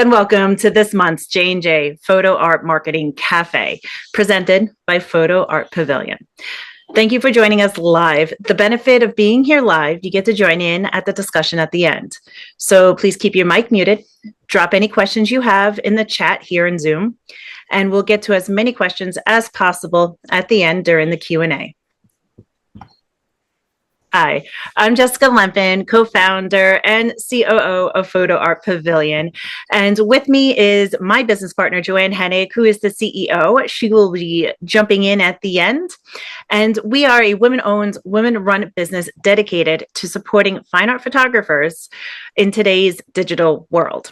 and welcome to this month's J&J Photo Art Marketing Cafe, presented by Photo Art Pavilion. Thank you for joining us live. The benefit of being here live, you get to join in at the discussion at the end. So please keep your mic muted, drop any questions you have in the chat here in Zoom, and we'll get to as many questions as possible at the end during the Q&A. Hi, I'm Jessica Lempin, co-founder and COO of Photo Art Pavilion. And with me is my business partner, Joanne Hennig, who is the CEO. She will be jumping in at the end. And we are a women-owned, women-run business dedicated to supporting fine art photographers in today's digital world.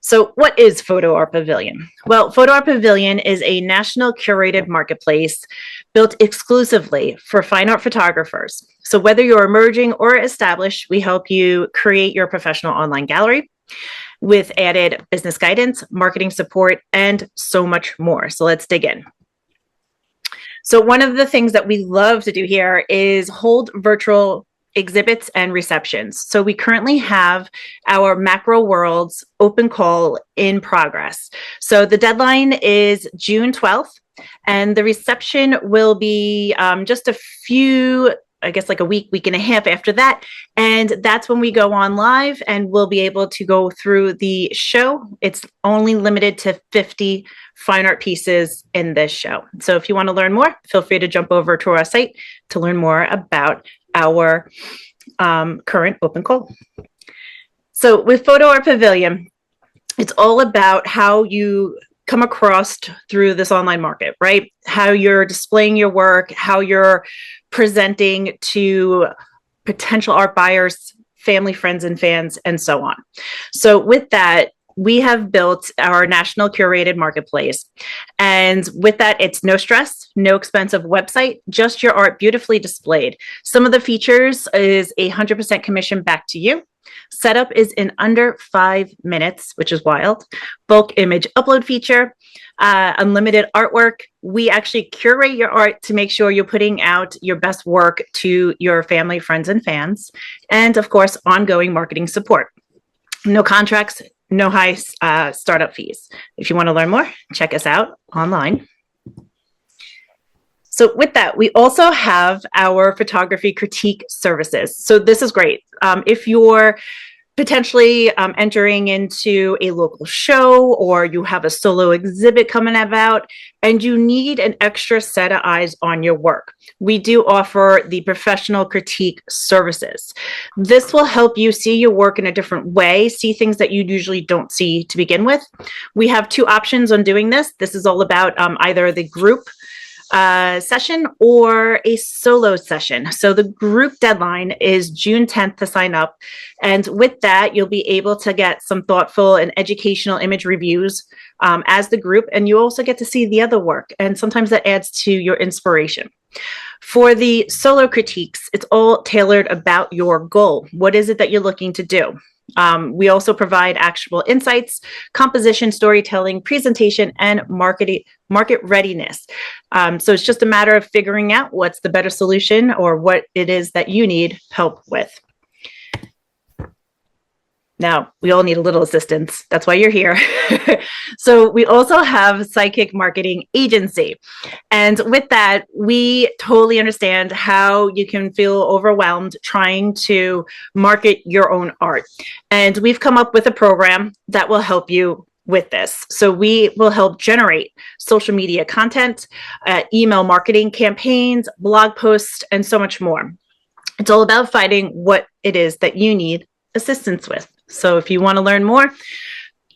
So what is Photo Art Pavilion? Well, Photo Art Pavilion is a national curated marketplace built exclusively for fine art photographers. So whether you're emerging or established, we help you create your professional online gallery with added business guidance, marketing support, and so much more. So let's dig in. So one of the things that we love to do here is hold virtual exhibits and receptions. So we currently have our Macro Worlds open call in progress. So the deadline is June 12th, and the reception will be just a few, I guess like a week and a half after that. And that's when we go on live and we'll be able to go through the show. It's only limited to 50 fine art pieces in this show. So if you want to learn more, feel free to jump over to our site to learn more about our current open call. So with Photo Art Pavilion, it's all about how you come across through this online market, right? How you're displaying your work, how you're presenting to potential art buyers, family, friends, and fans, and so on. So with that, we have built our national curated marketplace. And with that, it's no stress, no expensive website, just your art beautifully displayed. Some of the features is 100% commission back to you. Setup is in under 5 minutes, which is wild. Bulk image upload feature, unlimited artwork. We actually curate your art to make sure you're putting out your best work to your family, friends, and fans. And of course, ongoing marketing support. No contracts, no high startup fees. If you want to learn more, check us out online. So with that, we also have our photography critique services. So this is great. If you're potentially entering into a local show or you have a solo exhibit coming about and you need an extra set of eyes on your work, we do offer the professional critique services. This will help you see your work in a different way, see things that you usually don't see to begin with. We have 2 options on doing this. This is all about either the group session or a solo session. So the group deadline is June 10th to sign up. And with that, you'll be able to get some thoughtful and educational image reviews as the group. And you also get to see the other work. And sometimes that adds to your inspiration. For the solo critiques, it's all tailored about your goal. What is it that you're looking to do? We also provide actionable insights, composition, storytelling, presentation, and market readiness. So it's just a matter of figuring out what's the better solution or what it is that you need help with. Now, we all need a little assistance. That's why you're here. So we also have Psychic Marketing Agency. And with that, we totally understand how you can feel overwhelmed trying to market your own art. And we've come up with a program that will help you with this. So we will help generate social media content, email marketing campaigns, blog posts, and so much more. It's all about finding what it is that you need assistance with. So if you want to learn more,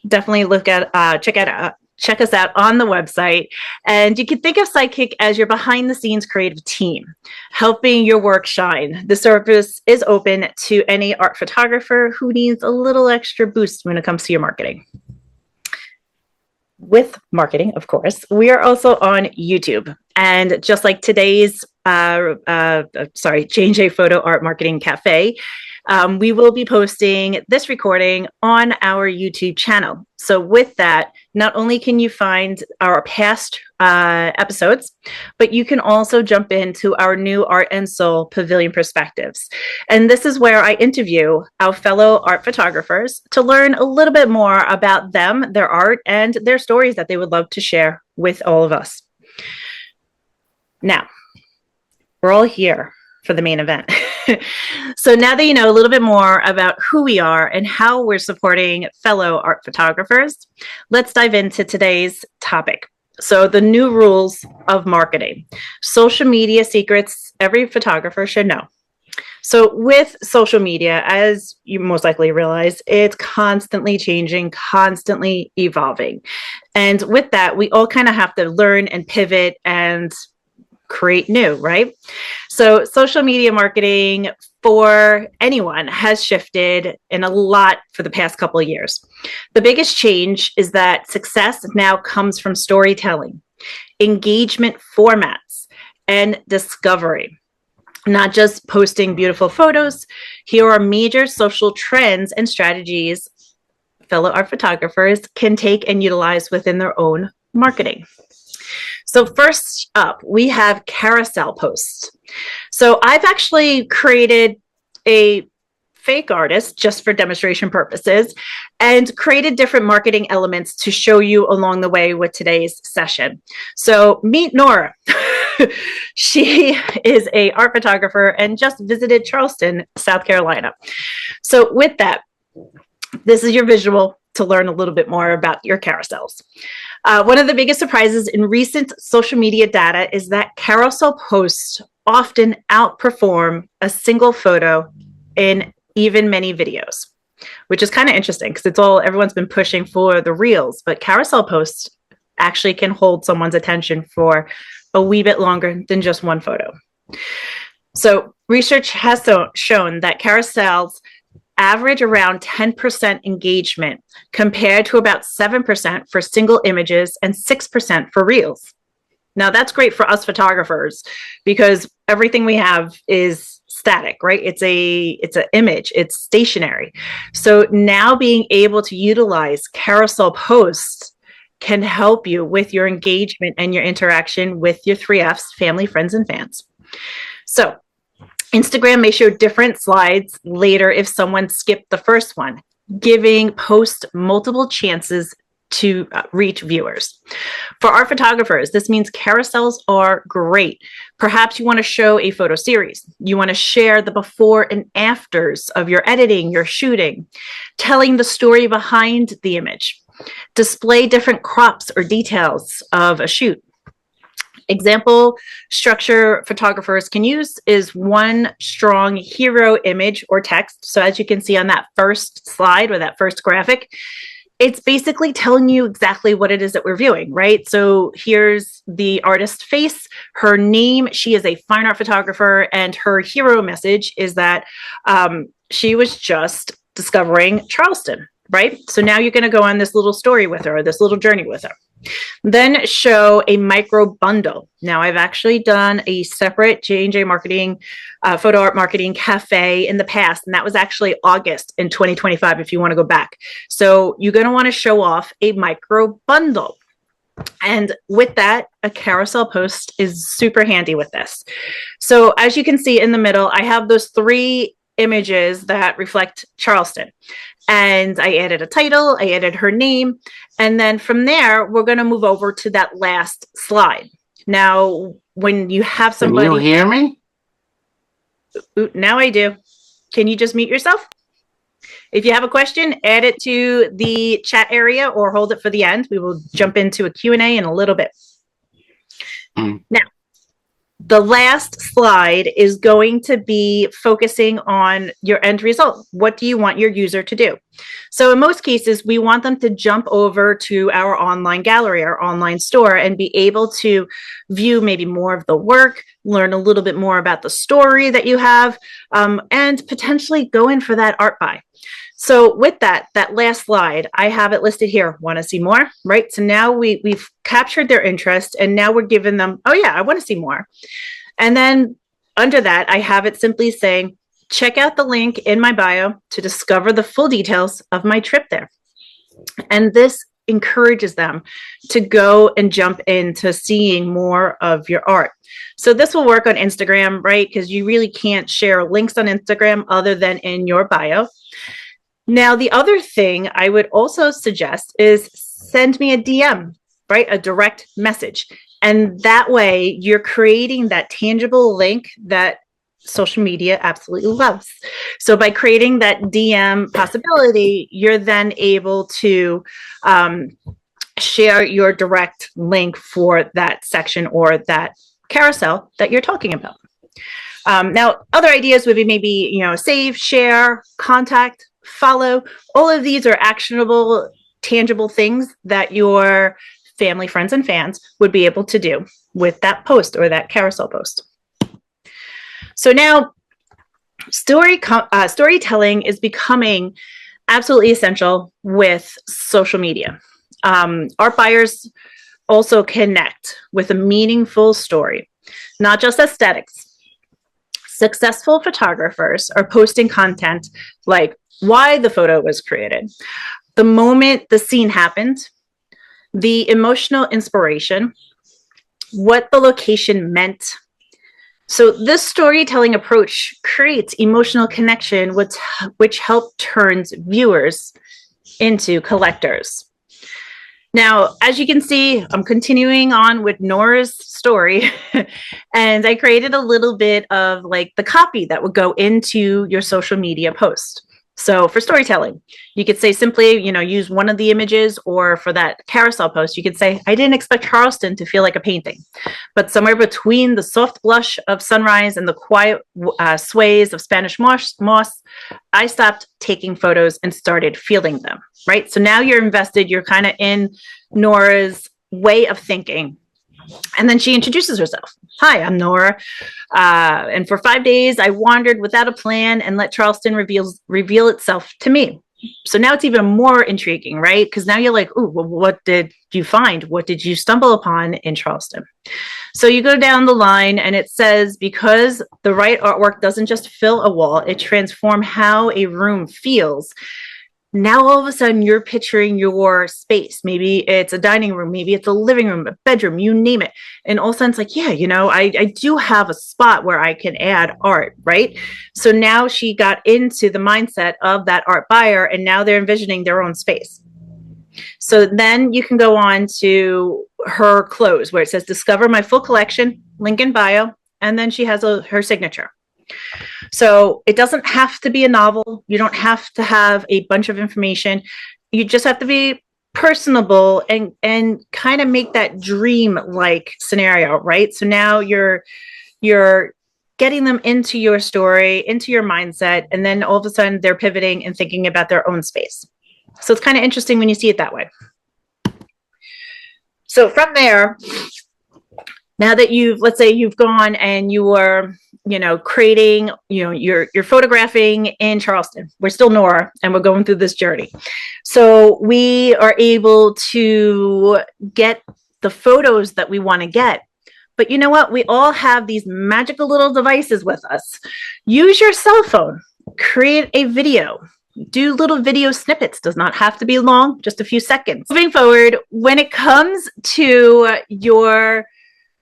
definitely check us out on the website. And you can think of Psychic as your behind the scenes creative team, helping your work shine. The service is open to any art photographer who needs a little extra boost when it comes to your marketing. With marketing, of course, we are also on YouTube. And just like today's J&J Photo Art Marketing Cafe, we will be posting this recording on our YouTube channel. So with that, not only can you find our past episodes, but you can also jump into our new Art and Soul Pavilion Perspectives. And this is where I interview our fellow art photographers to learn a little bit more about them, their art, and their stories that they would love to share with all of us. Now, we're all here for the main event. So now that you know a little bit more about who we are and how we're supporting fellow art photographers, let's dive into today's topic. So the new rules of marketing, social media secrets every photographer should know. So with social media, as you most likely realize, it's constantly changing, constantly evolving. And with that, we all kind of have to learn and pivot and create new, right? So social media marketing for anyone has shifted in a lot for the past couple of years. The biggest change is that success now comes from storytelling, engagement formats, and discovery. Not just posting beautiful photos. Here are major social trends and strategies fellow art photographers can take and utilize within their own marketing. So first up, we have Carousel Posts. So I've actually created a fake artist just for demonstration purposes and created different marketing elements to show you along the way with today's session. So meet Nora. She is an art photographer and just visited Charleston, South Carolina. So with that, this is your visual to learn a little bit more about your carousels. One of the biggest surprises in recent social media data is that carousel posts often outperform a single photo in even many videos, which is kind of interesting because everyone's been pushing for the reels, but carousel posts actually can hold someone's attention for a wee bit longer than just one photo. So research has shown that carousels average around 10% engagement compared to about 7% for single images and 6% for reels. Now that's great for us photographers because everything we have is static, right? It's an image, it's stationary. So now being able to utilize carousel posts can help you with your engagement and your interaction with your 3Fs, family, friends, and fans. So Instagram may show different slides later if someone skipped the first one, giving posts multiple chances to reach viewers. For our photographers, this means carousels are great. Perhaps you want to show a photo series. You want to share the before and afters of your editing, your shooting, telling the story behind the image, display different crops or details of a shoot. Example structure photographers can use is one strong hero image or text. So as you can see on that first slide or that first graphic, it's basically telling you exactly what it is that we're viewing, right? So here's the artist's face, her name, she is a fine art photographer, and her hero message is that she was just discovering Charleston, right? So now you're gonna go on this little story with her, this little journey with her. Then show a micro bundle. Now I've actually done a separate J&J marketing, photo art marketing cafe in the past, and that was actually August in 2025 if you want to go back. So you're going to want to show off a micro bundle. And with that, a carousel post is super handy with this. So as you can see in the middle, I have those 3 images that reflect Charleston. And I added a title, I added her name, and then from there, we're going to move over to that last slide. Now, when you have somebody... Can you hear me? Ooh, now I do. Can you just mute yourself? If you have a question, add it to the chat area or hold it for the end. We will jump into a Q&A in a little bit. Now, the last slide is going to be focusing on your end result. What do you want your user to do? So in most cases, we want them to jump over to our online gallery, our online store, and be able to view maybe more of the work, learn a little bit more about the story that you have, and potentially go in for that art buy. So with that last slide, I have it listed here. Want to see more, right? So now we've captured their interest and now we're giving them, oh yeah, I want to see more. And then under that, I have it simply saying, check out the link in my bio to discover the full details of my trip there. And this encourages them to go and jump into seeing more of your art. So this will work on Instagram, right? Because you really can't share links on Instagram other than in your bio. Now, the other thing I would also suggest is send me a DM, right? A direct message. And that way you're creating that tangible link that social media absolutely loves. So by creating that DM possibility, you're then able to share your direct link for that section or that carousel that you're talking about. Now, other ideas would be maybe, save, share, contact, follow. All of these are actionable, tangible things that your family, friends, and fans would be able to do with that post or that carousel post. So now storytelling is becoming absolutely essential with social media. Art buyers also connect with a meaningful story, not just aesthetics. Successful photographers are posting content like why the photo was created, the moment the scene happened, the emotional inspiration, what the location meant. So this storytelling approach creates emotional connection, which help turns viewers into collectors. Now, as you can see, I'm continuing on with Nora's story, and I created a little bit of like the copy that would go into your social media post. So for storytelling, you could say simply, use one of the images, or for that carousel post, you could say, I didn't expect Charleston to feel like a painting, but somewhere between the soft blush of sunrise and the quiet sways of Spanish moss, I stopped taking photos and started feeling them, right? So now you're invested, you're kind of in Nora's way of thinking. And then she introduces herself. Hi, I'm Nora. And for 5 days, I wandered without a plan and let Charleston reveal itself to me. So now it's even more intriguing, right? Because now you're like, ooh, well, what did you find? What did you stumble upon in Charleston? So you go down the line and it says, because the right artwork doesn't just fill a wall, it transforms how a room feels. Now, all of a sudden, you're picturing your space. Maybe it's a dining room, maybe it's a living room, a bedroom, you name it. And all of a sudden, it's like, yeah, I do have a spot where I can add art, right? So now she got into the mindset of that art buyer, and now they're envisioning their own space. So then you can go on to her close, where it says, discover my full collection, link in bio, and then she has her signature. So it doesn't have to be a novel. You don't have to have a bunch of information. You just have to be personable and kind of make that dream-like scenario, right? So now you're getting them into your story, into your mindset, and then all of a sudden they're pivoting and thinking about their own space. So it's kind of interesting when you see it that way. So from there, now that let's say you've gone and you are, creating, you're photographing in Charleston. We're still Nora and we're going through this journey. So we are able to get the photos that we want to get. But you know what? We all have these magical little devices with us. Use your cell phone, create a video. Do little video snippets. Does not have to be long, just a few seconds. Moving forward, when it comes to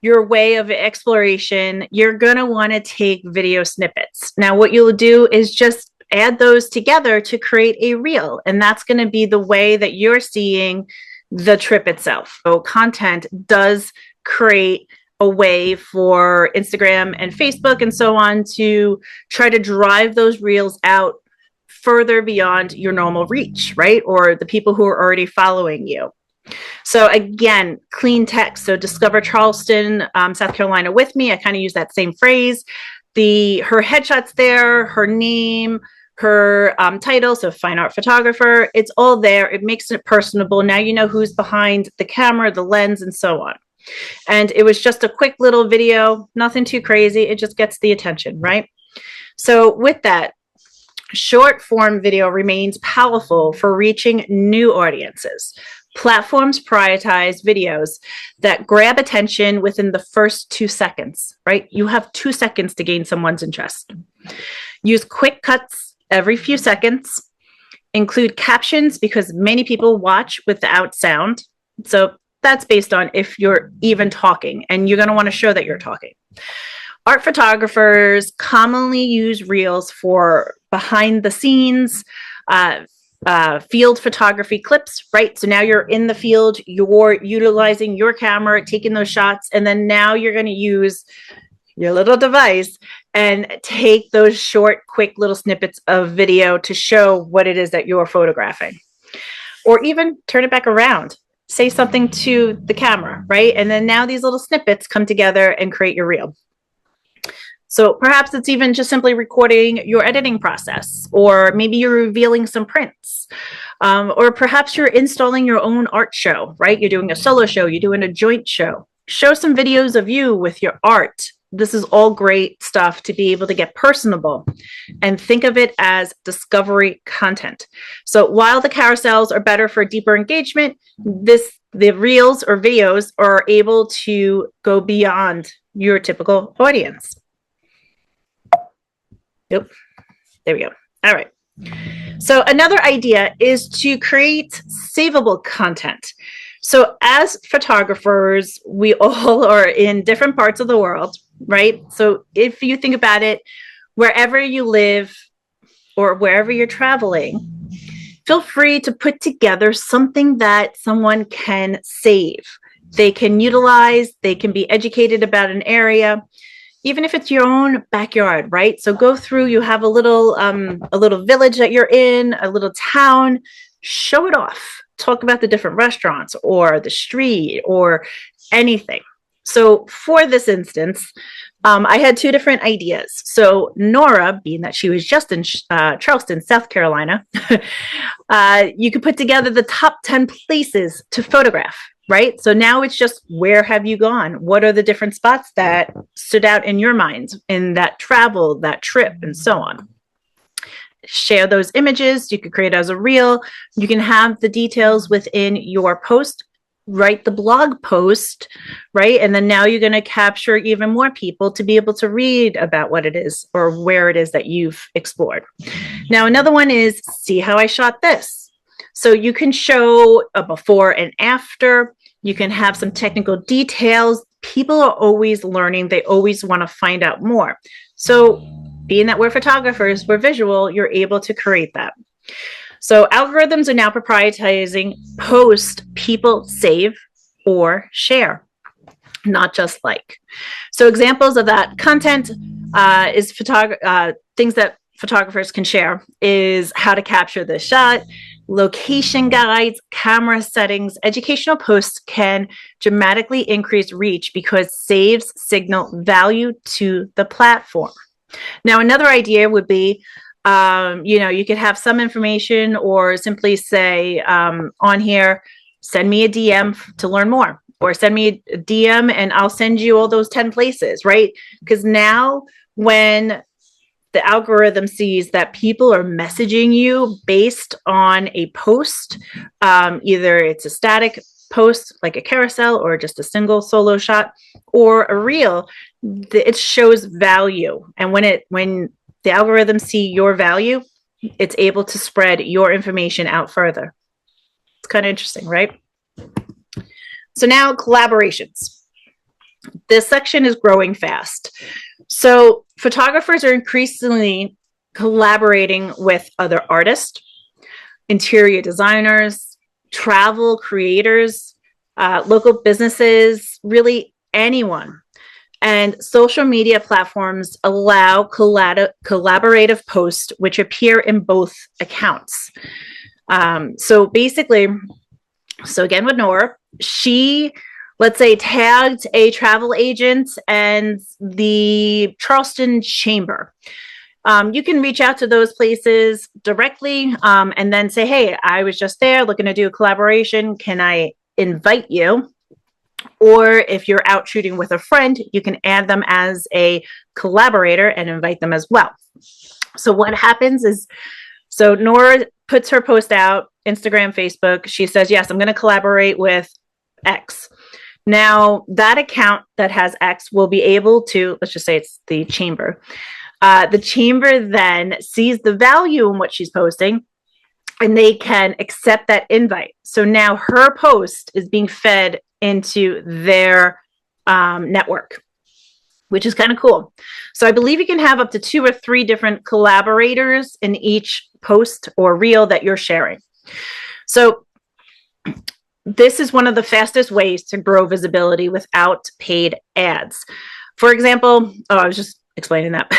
your way of exploration, you're going to want to take video snippets. Now, what you'll do is just add those together to create a reel. And that's going to be the way that you're seeing the trip itself. So content does create a way for Instagram and Facebook and so on to try to drive those reels out further beyond your normal reach, right? Or the people who are already following you. So again, clean text. So discover Charleston, South Carolina with me. I kind of use that same phrase. Her headshot's there, her name, her title, so fine art photographer. It's all there. It makes it personable. Now you know who's behind the camera, the lens, and so on. And it was just a quick little video, nothing too crazy. It just gets the attention, right? So with that, short form video remains powerful for reaching new audiences. Platforms prioritize videos that grab attention within the first 2 seconds, right? You have 2 seconds to gain someone's interest. Use quick cuts every few seconds. Include captions because many people watch without sound. So that's based on if you're even talking, and you're going to want to show that you're talking. Art photographers commonly use reels for behind the scenes, field photography clips, right? So now you're in the field, you're utilizing your camera, taking those shots, and then now you're going to use your little device and take those short, quick little snippets of video to show what it is that you're photographing. Or even turn it back around, say something to the camera, right? And then now these little snippets come together and create your reel. So perhaps it's even just simply recording your editing process, or maybe you're revealing some prints, or perhaps you're installing your own art show, right? You're doing a solo show, you're doing a joint show. Show some videos of you with your art. This is all great stuff to be able to get personable and think of it as discovery content. So while the carousels are better for deeper engagement, the reels or videos are able to go beyond your typical audience. Yep. There we go. All right. So another idea is to create savable content. So as photographers, we all are in different parts of the world, right? So if you think about it, wherever you live or wherever you're traveling, feel free to put together something that someone can save. They can utilize, they can be educated about an area, even if it's your own backyard, right? So go through, you have a little village that you're in, a little town, show it off. Talk about the different restaurants or the street or anything. So for this instance, I had two different ideas. So Nora, being that she was just in Charleston, South Carolina, you could put together the top 10 places to photograph, right? So now it's just, where have you gone? What are the different spots that stood out in your mind in that travel, that trip, and so on? Share those images. You could create as a reel. You can have the details within your post, write the blog post, right? And then now you're going to capture even more people to be able to read about what it is or where it is that you've explored. Now, another one is, see how I shot this. So you can show a before and after. You can have some technical details. People are always learning. They always want to find out more. So being that we're photographers, we're visual, you're able to create that. So algorithms are now prioritizing post people save or share, not just like. So examples of that content is things that photographers can share is how to capture the shot, location guides, camera settings. Educational posts can dramatically increase reach because saves signal value to the platform. Now, another idea would be, you could have some information or simply say on here, send me a DM to learn more, or send me a DM and I'll send you all those 10 places, right? Because now when the algorithm sees that people are messaging you based on a post, either it's a static post like a carousel or just a single solo shot or a reel, it shows value. And when the algorithms see your value, it's able to spread your information out further. It's kind of interesting, right? So now collaborations. This section is growing fast. So photographers are increasingly collaborating with other artists, interior designers, travel creators, local businesses, really anyone. And social media platforms allow collaborative posts which appear in both accounts. So again with Nora, she, let's say, tagged a travel agent and the Charleston Chamber. You can reach out to those places directly and then say, hey, I was just there looking to do a collaboration. Can I invite you? Or if you're out shooting with a friend, you can add them as a collaborator and invite them as well. So what happens is, so Nora puts her post out, Instagram, Facebook. She says, yes, I'm going to collaborate with X. Now, that account that has X will be able to, let's just say it's the chamber. The chamber then sees the value in what she's posting and they can accept that invite. So now her post is being fed into their network, which is kind of cool. So I believe you can have up to 2 or 3 different collaborators in each post or reel that you're sharing. So this is one of the fastest ways to grow visibility without paid ads. For example, I was just explaining that.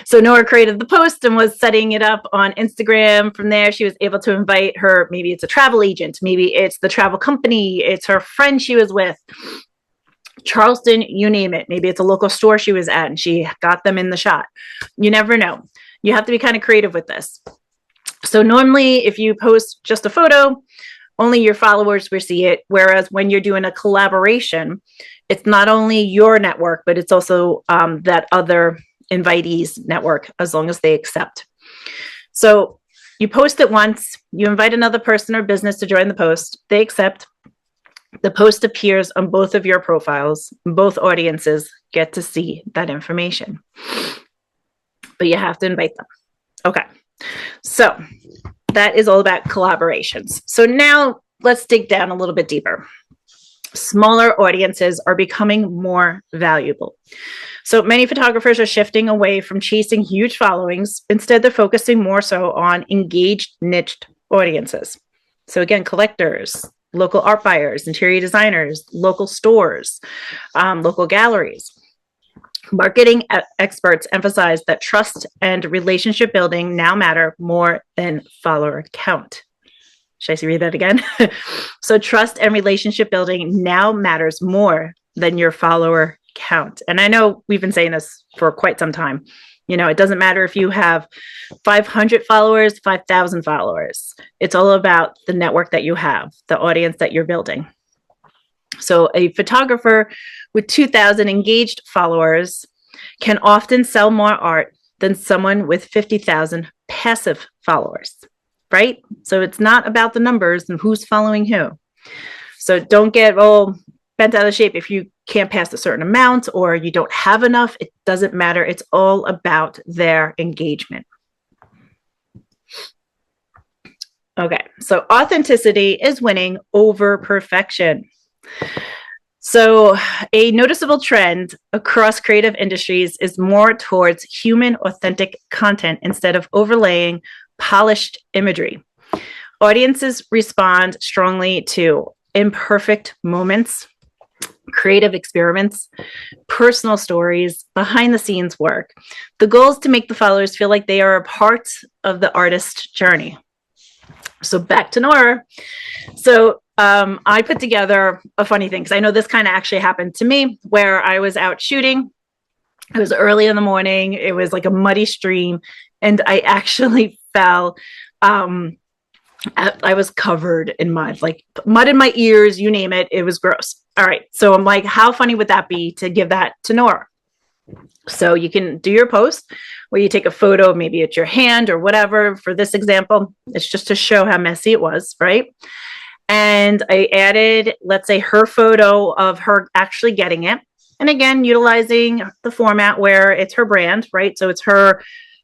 So Nora created the post and was setting it up on Instagram. From there, she was able to invite her, maybe it's a travel agent, maybe it's the travel company, it's her friend she was with, Charleston, you name it. Maybe it's a local store she was at and she got them in the shot. You never know. You have to be kind of creative with this. So normally if you post just a photo, only your followers will see it. Whereas when you're doing a collaboration, it's not only your network, but it's also that other invitees network, as long as they accept. So you post it once, you invite another person or business to join the post, they accept. The post appears on both of your profiles. Both audiences get to see that information, but you have to invite them. Okay, so that is all about collaborations. So now let's dig down a little bit deeper. Smaller audiences are becoming more valuable. So many photographers are shifting away from chasing huge followings. Instead, they're focusing more so on engaged, niched audiences. So again, collectors, local art buyers, interior designers, local stores, local galleries. Marketing experts emphasize that trust and relationship building now matter more than follower count. Should I read that again? So trust and relationship building now matters more than your follower count. And I know we've been saying this for quite some time. You know, it doesn't matter if you have 500 followers, 5,000 followers. It's all about the network that you have, the audience that you're building. So a photographer with 2,000 engaged followers can often sell more art than someone with 50,000 passive followers, right? So it's not about the numbers and who's following who. So don't get all bent out of shape if you can't pass a certain amount or you don't have enough. It doesn't matter. It's all about their engagement. Okay, so authenticity is winning over perfection. So a noticeable trend across creative industries is more towards human, authentic content instead of overlaying polished imagery. Audiences respond strongly to imperfect moments, creative experiments, personal stories, behind the scenes work. The goal is to make the followers feel like they are a part of the artist's journey. So back to Nora. So I put together a funny thing because I know this kind of actually happened to me where I was out shooting. It was early in the morning. It was like a muddy stream and I actually fell. I was covered in mud, like mud in my ears, you name it. It was gross. All right. So I'm like, how funny would that be to give that to Nora? So you can do your post where you take a photo, maybe it's your hand or whatever. For this example, it's just to show how messy it was, right? And I added, let's say, her photo of her actually getting it. And again, utilizing the format where it's her brand, right? So it's her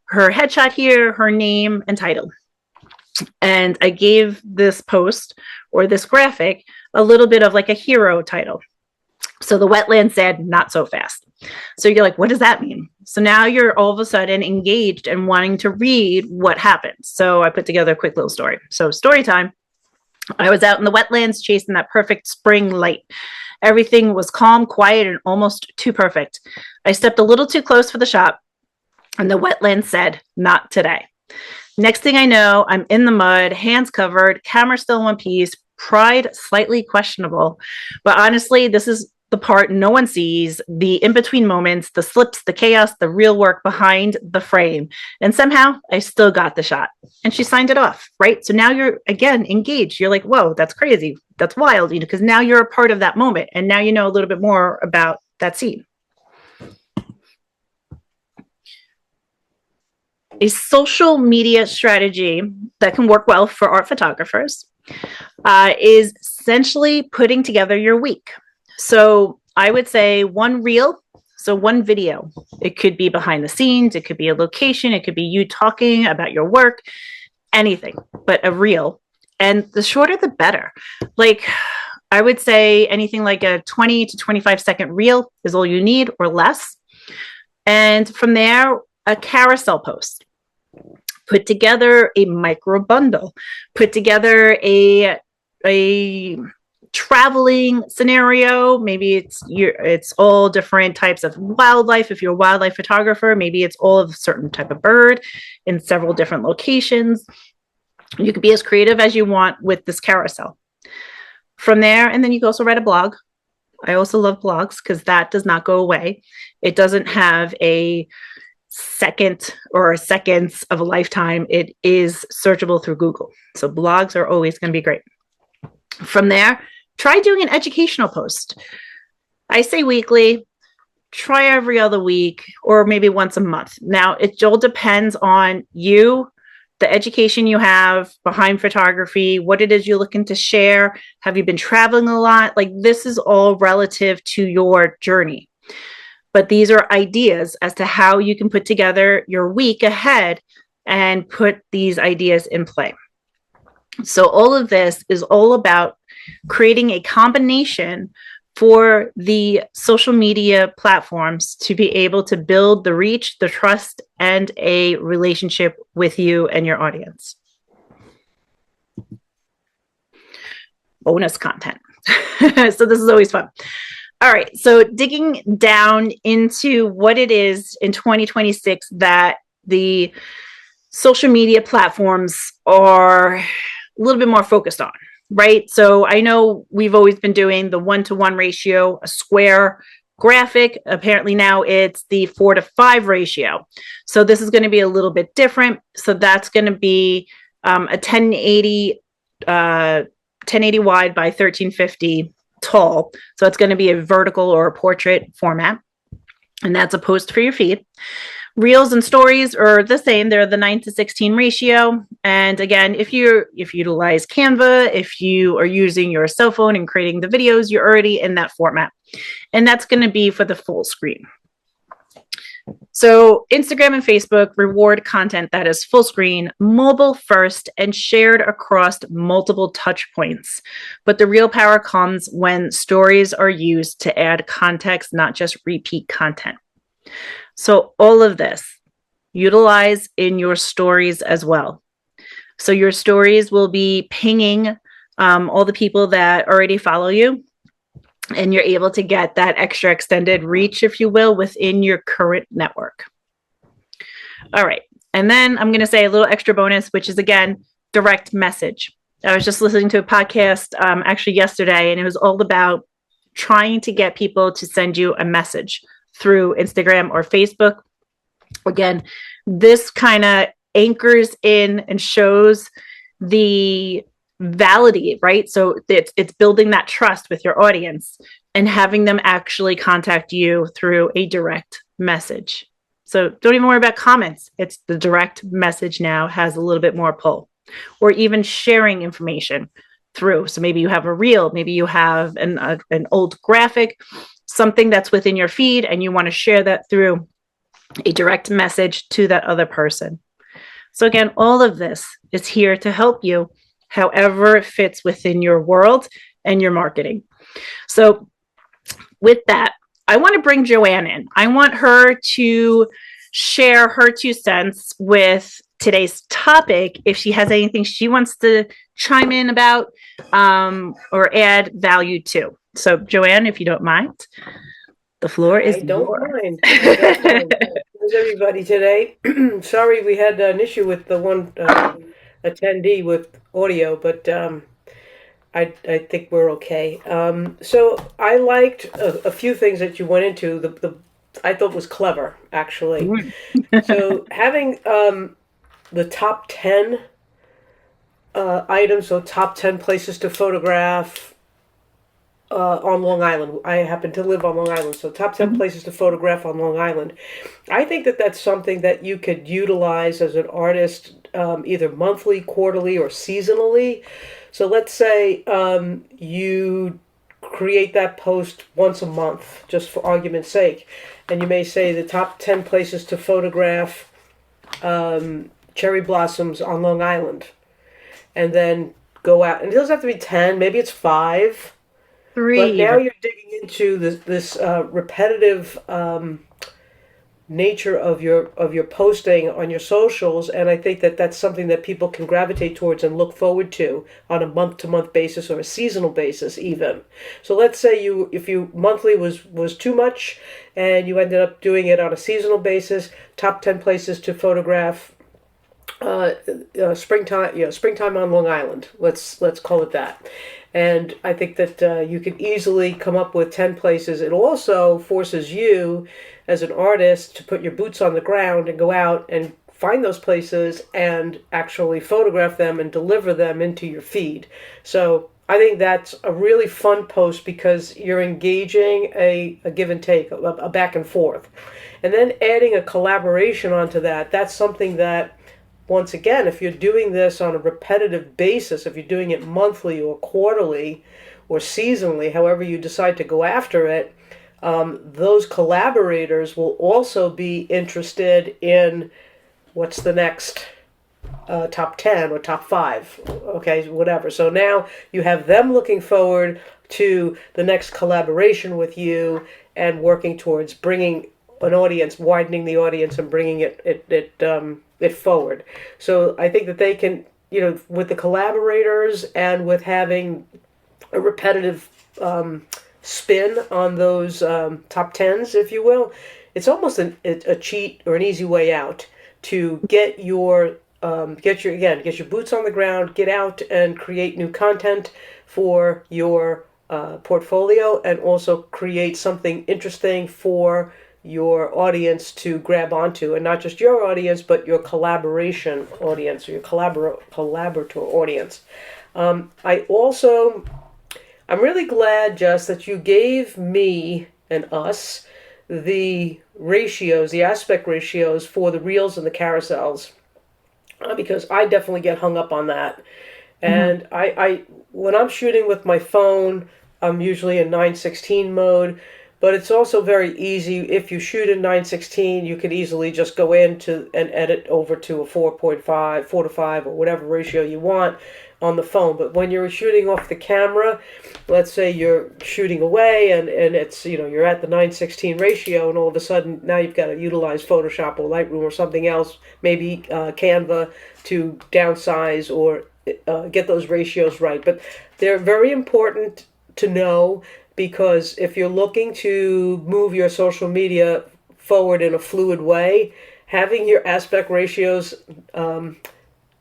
headshot here, her name and title. And I gave this post or this graphic a little bit of like a hero title. So the wetland said, not so fast. So you're like, what does that mean? So now you're all of a sudden engaged and wanting to read what happened. So I put together a quick little story. So story time. I was out in the wetlands chasing that perfect spring light. Everything was calm, quiet, and almost too perfect. I stepped a little too close for the shot, and the wetland said, not today. Next thing I know, I'm in the mud, hands covered, camera still in one piece, pride slightly questionable. But honestly, this is the part no one sees, the in-between moments, the slips, the chaos, the real work behind the frame. And somehow I still got the shot. And she signed it off, right? So now you're, again, engaged. You're like, whoa, that's crazy. That's wild, you know, because now you're a part of that moment. And now you know a little bit more about that scene. A social media strategy that can work well for art photographers is essentially putting together your week. So I would say one reel, so one video. It could be behind the scenes, it could be a location, it could be you talking about your work, anything but a reel. And the shorter, the better. Like, I would say anything like a 20 to 25-second reel is all you need or less. And from there, a carousel post. Put together a micro bundle. Put together a traveling scenario. Maybe it's all different types of wildlife. If you're a wildlife photographer, maybe it's all of a certain type of bird in several different locations. You could be as creative as you want with this carousel. From there, and then you can also write a blog. I also love blogs because that does not go away. It doesn't have a second or seconds of a lifetime. It is searchable through Google. So blogs are always going to be great. From there, try doing an educational post. I say weekly, try every other week, or maybe once a month. Now, it all depends on you, the education you have behind photography, what it is you're looking to share. Have you been traveling a lot? Like, this is all relative to your journey. But these are ideas as to how you can put together your week ahead and put these ideas in play. So all of this is all about creating a combination for the social media platforms to be able to build the reach, the trust, and a relationship with you and your audience. Bonus content. So this is always fun. All right. So digging down into what it is in 2026 that the social media platforms are a little bit more focused on, right? So I know we've always been doing the 1-to-1 ratio, a square graphic. Apparently now it's the 4-to-5 ratio. So this is going to be a little bit different. So that's going to be a 1080 wide by 1350 tall. So it's going to be a vertical or a portrait format. And that's a post for your feed. Reels and stories are the same. They're the 9-to-16 ratio. And again, if you utilize Canva, if you are using your cell phone and creating the videos, you're already in that format. And that's going to be for the full screen. So Instagram and Facebook reward content that is full screen, mobile first, and shared across multiple touch points. But the real power comes when stories are used to add context, not just repeat content. So all of this, utilize in your stories as well. So your stories will be pinging all the people that already follow you, and you're able to get that extra extended reach, if you will, within your current network. All right. And then I'm going to say a little extra bonus, which is, again, direct message. I was just listening to a podcast actually yesterday, and it was all about trying to get people to send you a message through Instagram or Facebook. Again, this kind of anchors in and shows the validate, right? So it's building that trust with your audience and having them actually contact you through a direct message. So don't even worry about comments. It's the direct message now has a little bit more pull, or even sharing information through. So maybe you have a reel, maybe you have an old graphic, something that's within your feed, and you want to share that through a direct message to that other person. So again, all of this is here to help you however it fits within your world and your marketing. So with that, I want to bring Joanne in. I want her to share her 2 cents with today's topic, if she has anything she wants to chime in about or add value to. So Joanne, if you don't mind, the floor is yours. I don't mind. How's everybody today? Sorry we had an issue with the one attendee with audio, but I think we're okay. So I liked a few things that you went into. The I thought was clever, actually. So having the top 10 items, so top 10 places to photograph on Long Island. I happen to live on Long Island, so top 10 places to photograph on Long Island. I think that that's something that you could utilize as an artist either monthly, quarterly, or seasonally. So let's say you create that post once a month, just for argument's sake. And you may say the top 10 places to photograph cherry blossoms on Long Island, and then go out. And it doesn't have to be 10, maybe it's 5. Three But now even. you're digging into this repetitive nature of your posting on your socials, and I think that that's something that people can gravitate towards and look forward to on a month to month basis or a seasonal basis even. So let's say you if you monthly was too much and you ended up doing it on a seasonal basis, top 10 places to photograph springtime on Long Island. Let's call it that. And I think that you can easily come up with 10 places. It also forces you as an artist to put your boots on the ground and go out and find those places and actually photograph them and deliver them into your feed. So I think that's a really fun post because you're engaging a give and take, a back and forth. And then adding a collaboration onto that, that's something that, once again, if you're doing this on a repetitive basis, if you're doing it monthly or quarterly or seasonally, however you decide to go after it, those collaborators will also be interested in what's the next top 10 or top 5, okay, whatever. So now you have them looking forward to the next collaboration with you and working towards bringing an audience, widening the audience and bringing it forward. So I think that they can, with the collaborators and with having a repetitive spin on those top tens, if you will, it's almost a cheat or an easy way out to get your get your boots on the ground, get out and create new content for your portfolio, and also create something interesting for your audience to grab onto, and not just your audience, but your collaboration audience or your collaborator audience. I also, I'm really glad, Jess, that you gave me and us the ratios, the aspect ratios for the reels and the carousels, because I definitely get hung up on that. Mm-hmm. And I when I'm shooting with my phone, I'm usually in 9:16 mode. But it's also very easy. If you shoot in 9:16, you can easily just go into and edit over to a 4.5, 4 to 5, or whatever ratio you want on the phone. But when you're shooting off the camera, let's say you're shooting away and it's, you're at the 9:16 ratio, and all of a sudden now you've got to utilize Photoshop or Lightroom or something else, maybe Canva, to downsize or get those ratios right. But they're very important to know, because if you're looking to move your social media forward in a fluid way, having your aspect ratios,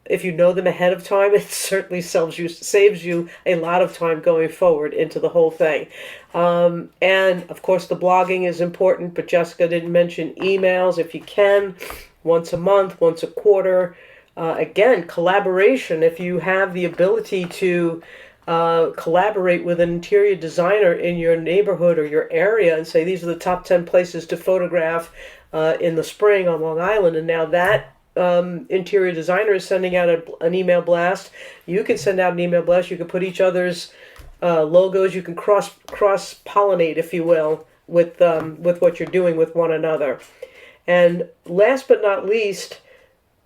if you know them ahead of time, it certainly saves you a lot of time going forward into the whole thing. And of course, the blogging is important, but Jessica didn't mention emails. If you can, once a month, once a quarter. Again, collaboration. If you have the ability to collaborate with an interior designer in your neighborhood or your area and say, these are the top 10 places to photograph in the spring on Long Island, and now that interior designer is sending out an email blast. You can send out an email blast. You can put each other's logos. You can cross pollinate, if you will, with what you're doing with one another. And last but not least,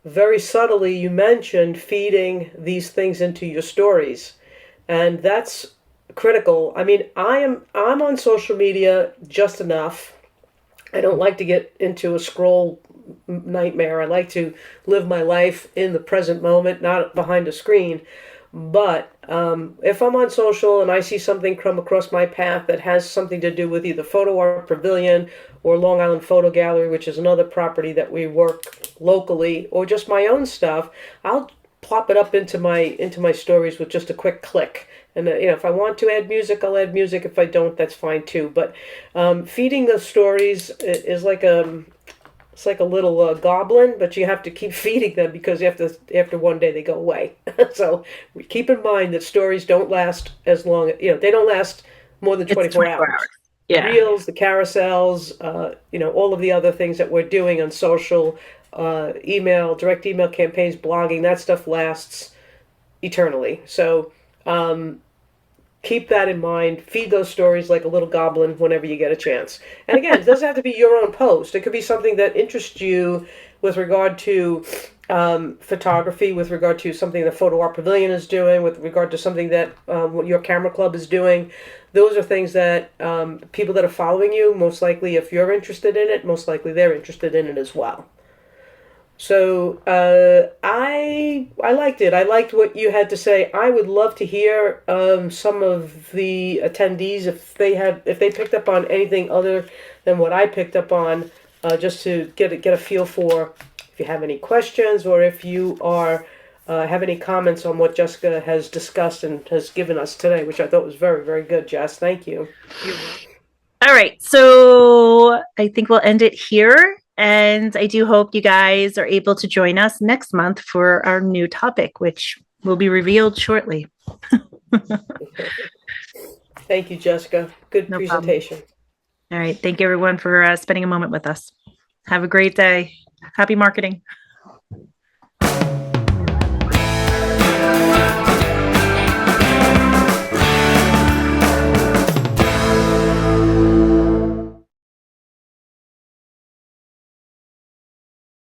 very subtly, you mentioned feeding these things into your stories. And that's critical. I mean, I'm on social media just enough. I don't like to get into a scroll nightmare. I like to live my life in the present moment, not behind a screen. But if I'm on social and I see something come across my path that has something to do with either Photo Art Pavilion or Long Island Photo Gallery, which is another property that we work locally, or just my own stuff, I'll plop it up into my stories with just a quick click. And if I want to add music, I'll add music. If I don't, that's fine too. But feeding the stories is like it's like a little goblin, but you have to keep feeding them, because after one day they go away. So keep in mind that stories don't last as long. They don't last more than It's 24 24 hours. hours. The Yeah. reels, the carousels, all of the other things that we're doing on social, email, direct email campaigns, blogging, that stuff lasts eternally. So keep that in mind. Feed those stories like a little goblin whenever you get a chance. And again, it doesn't have to be your own post. It could be something that interests you with regard to photography, with regard to something the Photo Art Pavilion is doing, with regard to something that what your camera club is doing. Those are things that people that are following you, most likely, if you're interested in it, most likely they're interested in it as well. So I liked it. I liked what you had to say. I would love to hear some of the attendees if they picked up on anything other than what I picked up on, just to get a feel for if you have any questions or if you are have any comments on what Jessica has discussed and has given us today, which I thought was very, very good, Jess. Thank you. All right. So I think we'll end it here. And I do hope you guys are able to join us next month for our new topic, which will be revealed shortly. Thank you, Jessica. Good No presentation. problem. All right. Thank you, everyone, for spending a moment with us. Have a great day. Happy marketing.